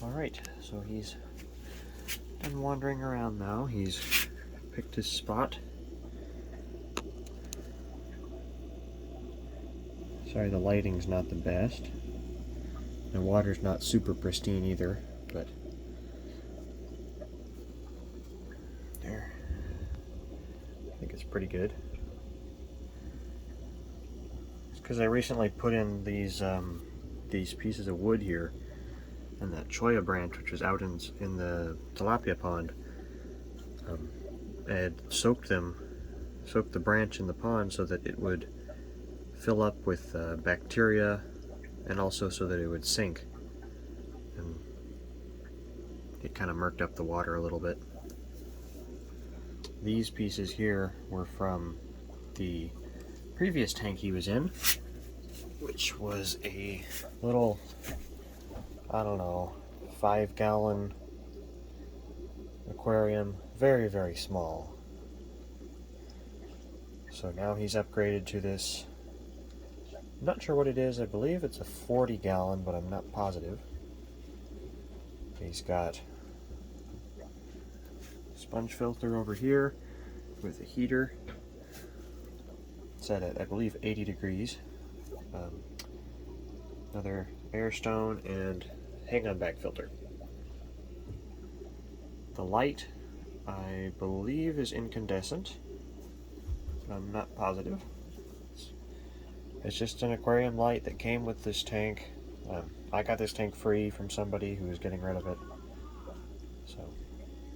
Alright, so he's done wandering around now. He's picked his spot. Sorry, the lighting's not the best. The water's not super pristine either, but there. I think it's pretty good. It's because I recently put in these pieces of wood here, and that cholla branch, which was out in the tilapia pond. I had soaked the branch in the pond so that it would fill up with bacteria, and also so that it would sink. And it kind of murked up the water a little bit. These pieces here were from the previous tank he was in, which was a little, I don't know, 5-gallon aquarium, very, very small. So now he's upgraded to this, I'm not sure what it is, I believe it's a 40-gallon, but I'm not positive. He's got a sponge filter over here with a heater set at, I believe, 80 degrees. Another air stone and hang-on bag filter. The light, I believe, is incandescent, but I'm not positive. It's just an aquarium light that came with this tank. I got this tank free from somebody who was getting rid of it. So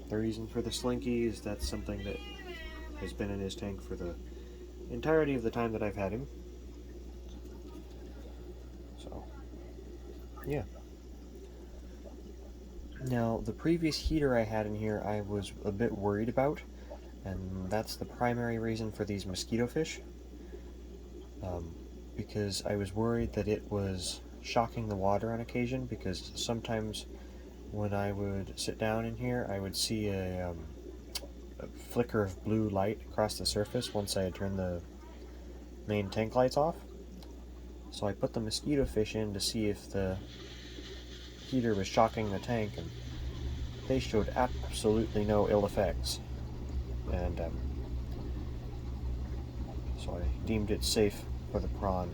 the reason for the slinky is that's something that has been in his tank for the entirety of the time that I've had him. So yeah. Now, the previous heater I had in here I was a bit worried about, and that's the primary reason for these mosquitofish. Because I was worried that it was shocking the water on occasion, because sometimes when I would sit down in here I would see a flicker of blue light across the surface once I had turned the main tank lights off. So I put the mosquitofish in to see if the heater was shocking the tank, and they showed absolutely no ill effects. And so I deemed it safe for the prawn.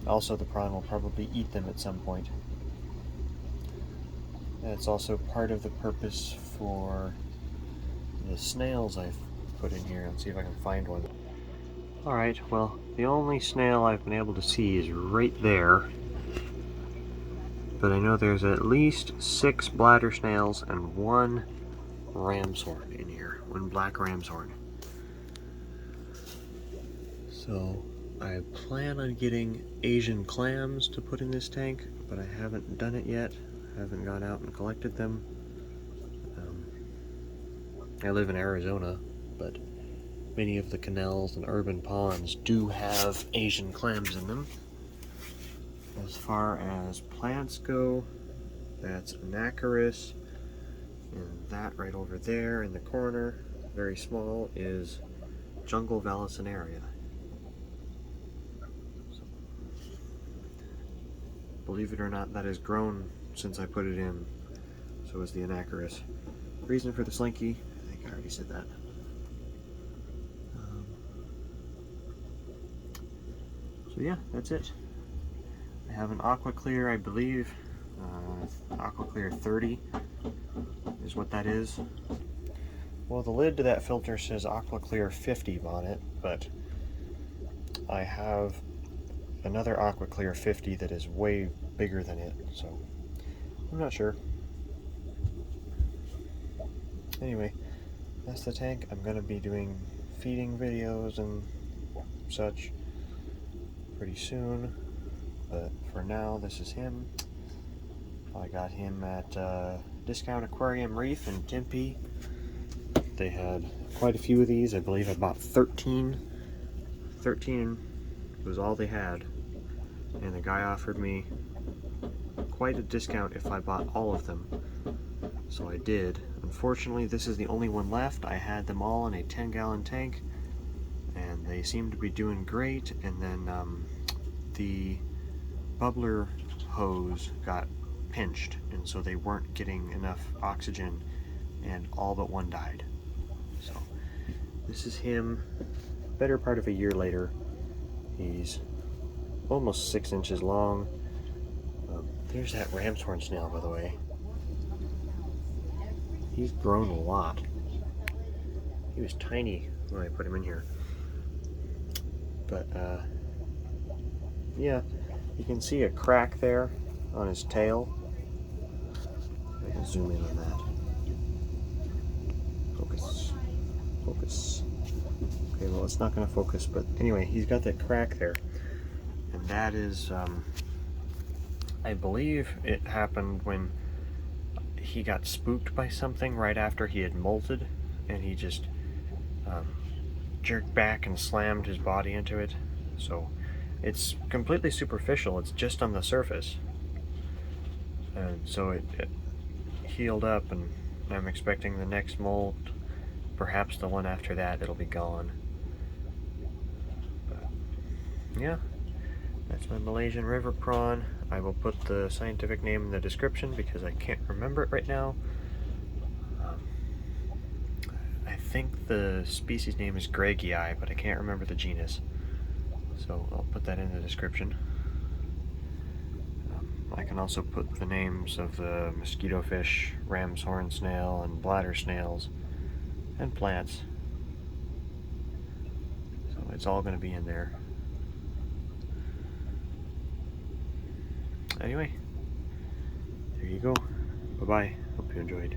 Also, the prawn will probably eat them at some point. And it's also part of the purpose for the snails I've put in here. Let's see if I can find one. Alright, well, the only snail I've been able to see is right there. But I know there's at least 6 bladder snails and 1 ramshorn in here. 1 black ramshorn. So I plan on getting Asian clams to put in this tank, but I haven't done it yet. I haven't gone out and collected them. I live in Arizona, but many of the canals and urban ponds do have Asian clams in them. As far as plants go, that's Anacharis, and that right over there in the corner, very small, is jungle Vallisinaria. So, believe it or not, that has grown since I put it in. So is the Anacharis. Reason for the slinky, I think I already said that. So yeah, that's it. I have an Aqua Clear, I believe. Aqua Clear 30 is what that is. Well, the lid to that filter says Aqua Clear 50 on it, but I have another Aqua Clear 50 that is way bigger than it, so I'm not sure. Anyway, that's the tank. I'm going to be doing feeding videos and such pretty soon, but for now, this is him. I got him at Discount Aquarium Reef in Tempe. They had quite a few of these. I believe I bought 13. 13 was all they had, and the guy offered me quite a discount if I bought all of them, so I did. Unfortunately, this is the only one left. I had them all in a 10-gallon tank, and they seem to be doing great. And then the bubbler hose got pinched, and so they weren't getting enough oxygen, and all but one died. So this is him, better part of a year later. He's almost 6 inches long. There's that ramshorn snail, by the way. He's grown a lot. He was tiny when I put him in here. But, yeah, you can see a crack there on his tail. I can zoom in on that. Focus. Focus. Okay, well, it's not going to focus, but anyway, he's got that crack there. And that is, I believe it happened when he got spooked by something right after he had molted, and he just jerked back and slammed his body into it. So it's completely superficial, it's just on the surface. And so it healed up, and I'm expecting the next molt, perhaps the one after that, it'll be gone. But yeah, that's my Malaysian river prawn. I will put the scientific name in the description because I can't remember it right now. I think the species name is Gragii, but I can't remember the genus. So I'll put that in the description. I can also put the names of the mosquitofish, ramshorn snail, and bladder snails, and plants. So it's all going to be in there. Anyway, there you go. Bye-bye. Hope you enjoyed.